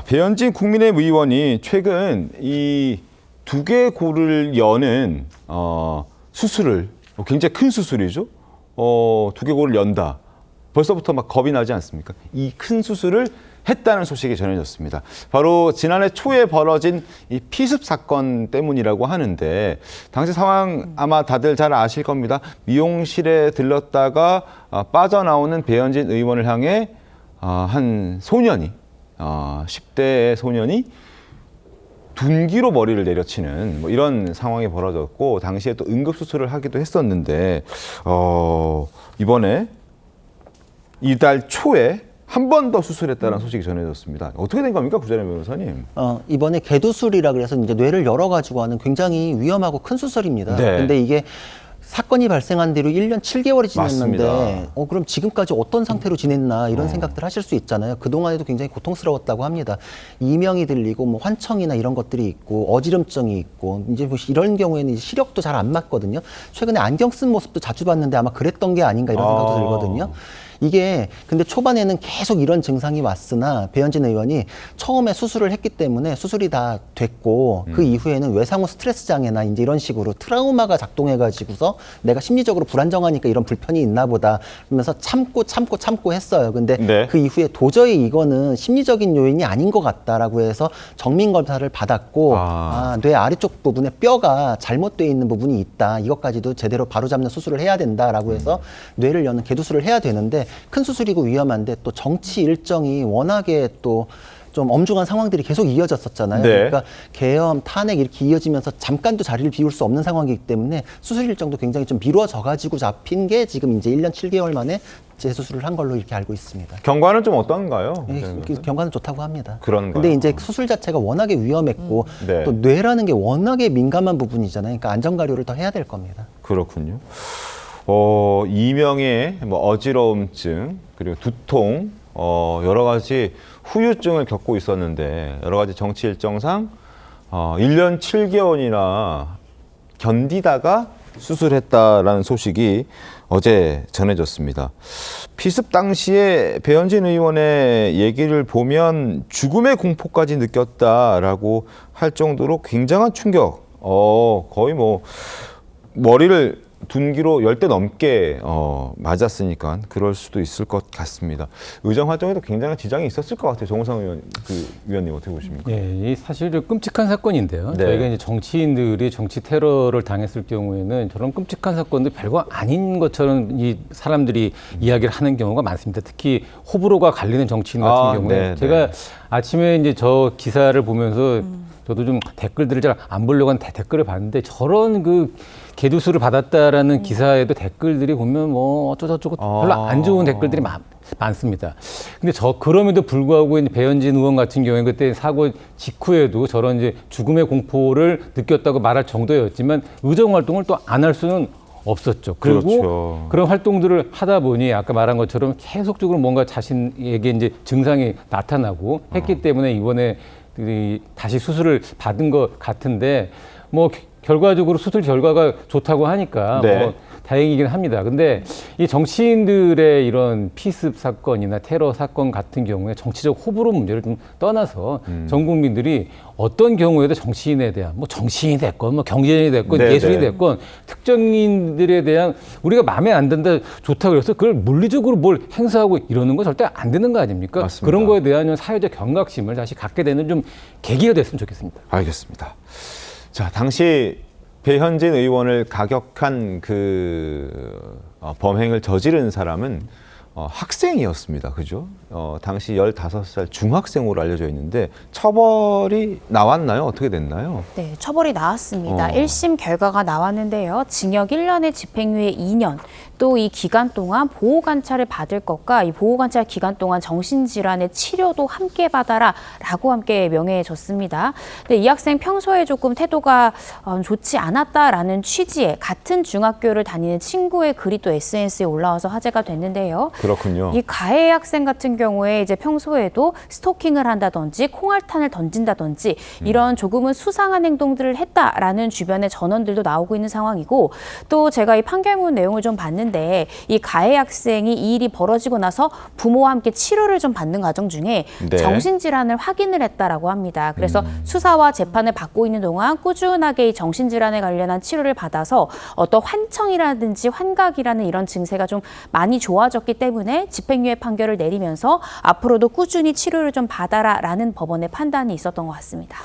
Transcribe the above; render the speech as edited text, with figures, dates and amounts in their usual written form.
배현진 국민의힘 의원이 최근 이 두개골을 여는 수술을 굉장히 큰 수술이죠. 두개골을 연다. 벌써부터 막 겁이 나지 않습니까? 이 큰 수술을 했다는 소식이 전해졌습니다. 바로 지난해 초에 벌어진 이 피습 사건 때문이라고 하는데 당시 상황 아마 다들 잘 아실 겁니다. 미용실에 들렀다가 빠져나오는 배현진 의원을 향해 한 소년이 10대의 소년이 둔기로 머리를 내려치는 뭐 이런 상황이 벌어졌고 당시에 또 응급수술을 하기도 했었는데 이번에 이달 초에 한 번 더 수술했다는 소식이 전해졌습니다. 어떻게 된 겁니까, 구자림 변호사님? 이번에 개두술이라 그래서 이제 뇌를 열어가지고 하는 굉장히 위험하고 큰 수술입니다. 네. 근데 이게 사건이 발생한 뒤로 1년 7개월이 지났는데 맞습니다. 그럼 지금까지 어떤 상태로 지냈나 이런 생각들 하실 수 있잖아요. 그동안에도 굉장히 고통스러웠다고 합니다. 이명이 들리고 뭐 환청이나 이런 것들이 있고 어지럼증이 있고 이제 뭐 이런 경우에는 시력도 잘 안 맞거든요. 최근에 안경 쓴 모습도 자주 봤는데 아마 그랬던 게 아닌가 이런 생각도 들거든요. 이게 근데 초반에는 계속 이런 증상이 왔으나 배현진 의원이 처음에 수술을 했기 때문에 수술이 다 됐고 그 이후에는 외상후 스트레스 장애나 이제 이런 식으로 트라우마가 작동해가지고서 내가 심리적으로 불안정하니까 이런 불편이 있나 보다 그러면서 참고 했어요. 근데 네. 그 이후에 도저히 이거는 심리적인 요인이 아닌 것 같다라고 해서 정밀 검사를 받았고 뇌 아래쪽 부분에 뼈가 잘못되어 있는 부분이 있다. 이것까지도 제대로 바로잡는 수술을 해야 된다라고 해서 뇌를 여는 개두술을 해야 되는데 큰 수술이고 위험한데 또 정치 일정이 워낙에 또 좀 엄중한 상황들이 계속 이어졌었잖아요. 네. 그러니까 계엄, 탄핵 이렇게 이어지면서 잠깐도 자리를 비울 수 없는 상황이기 때문에 수술 일정도 굉장히 좀 미뤄져 가지고 잡힌 게 지금 이제 1년 7개월 만에 재수술을 한 걸로 이렇게 알고 있습니다. 경과는 좀 어떤가요? 경과는 좋다고 합니다. 그런가요? 근데 이제 수술 자체가 워낙에 위험했고 네. 또 뇌라는 게 워낙에 민감한 부분이잖아요. 그러니까 안전가료를 더 해야 될 겁니다. 그렇군요. 이명의 뭐 어지러움증 그리고 두통 여러 가지 후유증을 겪고 있었는데 여러 가지 정치 일정상 1년 7개월이나 견디다가 수술했다라는 소식이 어제 전해졌습니다. 피습 당시에 배현진 의원의 얘기를 보면 죽음의 공포까지 느꼈다라고 할 정도로 굉장한 충격. 거의 뭐 머리를 둔기로 10대 넘게 맞았으니까 그럴 수도 있을 것 같습니다. 의정 활동에도 굉장한 지장이 있었을 것 같아요. 정우성 위원님 어떻게 보십니까? 예, 이 사실 끔찍한 사건인데요. 네. 저희가 이제 정치인들이 정치 테러를 당했을 경우에는 저런 끔찍한 사건도 별거 아닌 것처럼 이 사람들이 이야기를 하는 경우가 많습니다. 특히 호불호가 갈리는 정치인 같은 경우에 네, 제가 아침에 이제 저 기사를 보면서 저도 좀 댓글들을 잘 안 보려고 한 댓글을 봤는데 저런 그 개두술을 받았다라는 기사에도 댓글들이 보면 뭐 어쩌고저쩌고 별로 안 좋은 댓글들이 많습니다. 근데 그럼에도 불구하고 이제 배현진 의원 같은 경우에 그때 사고 직후에도 저런 이제 죽음의 공포를 느꼈다고 말할 정도였지만 의정 활동을 또 안 할 수는 없었죠. 그리고 그렇죠. 그런 활동들을 하다 보니 아까 말한 것처럼 계속적으로 뭔가 자신에게 이제 증상이 나타나고 했기 때문에 이번에 다시 수술을 받은 것 같은데 뭐 결과적으로 수술 결과가 좋다고 하니까 네. 뭐 다행이긴 합니다. 근데 이 정치인들의 이런 피습 사건이나 테러 사건 같은 경우에 정치적 호불호 문제를 좀 떠나서 전 국민들이 어떤 경우에도 정치인에 대한 뭐 정치인이 됐건 뭐 경제인이 됐건 네, 예술인이 네. 됐건 특정인들에 대한 우리가 마음에 안 든다 좋다고 그래서 그걸 물리적으로 뭘 행사하고 이러는 건 절대 안 되는 거 아닙니까? 맞습니다. 그런 거에 대한 사회적 경각심을 다시 갖게 되는 좀 계기가 됐으면 좋겠습니다. 알겠습니다. 자, 당시 배현진 의원을 가격한 그 범행을 저지른 사람은 학생이었습니다. 그죠? 당시 15살 중학생으로 알려져 있는데 처벌이 나왔나요? 어떻게 됐나요? 네, 처벌이 나왔습니다. 1심 결과가 나왔는데요. 징역 1년에 집행유예 2년, 또 이 기간 동안 보호관찰을 받을 것과 이 보호관찰 기간 동안 정신질환의 치료도 함께 받아라 라고 함께 명예해줬습니다. 근데 이 학생 평소에 조금 태도가 좋지 않았다라는 취지의 같은 중학교를 다니는 친구의 글이 또 SNS에 올라와서 화제가 됐는데요. 그렇군요. 이 가해 학생 같은 경우에 이제 평소에도 스토킹을 한다든지 콩알탄을 던진다든지 이런 조금은 수상한 행동들을 했다라는 주변의 전언들도 나오고 있는 상황이고, 또 제가 이 판결문 내용을 좀 봤는데 이 가해 학생이 이 일이 벌어지고 나서 부모와 함께 치료를 좀 받는 과정 중에 네. 정신질환을 확인을 했다라고 합니다. 그래서 수사와 재판을 받고 있는 동안 꾸준하게 이 정신질환에 관련한 치료를 받아서 어떤 환청이라든지 환각이라는 이런 증세가 좀 많이 좋아졌기 때문에 집행유예 판결을 내리면서 앞으로도 꾸준히 치료를 좀 받아라라는 법원의 판단이 있었던 것 같습니다.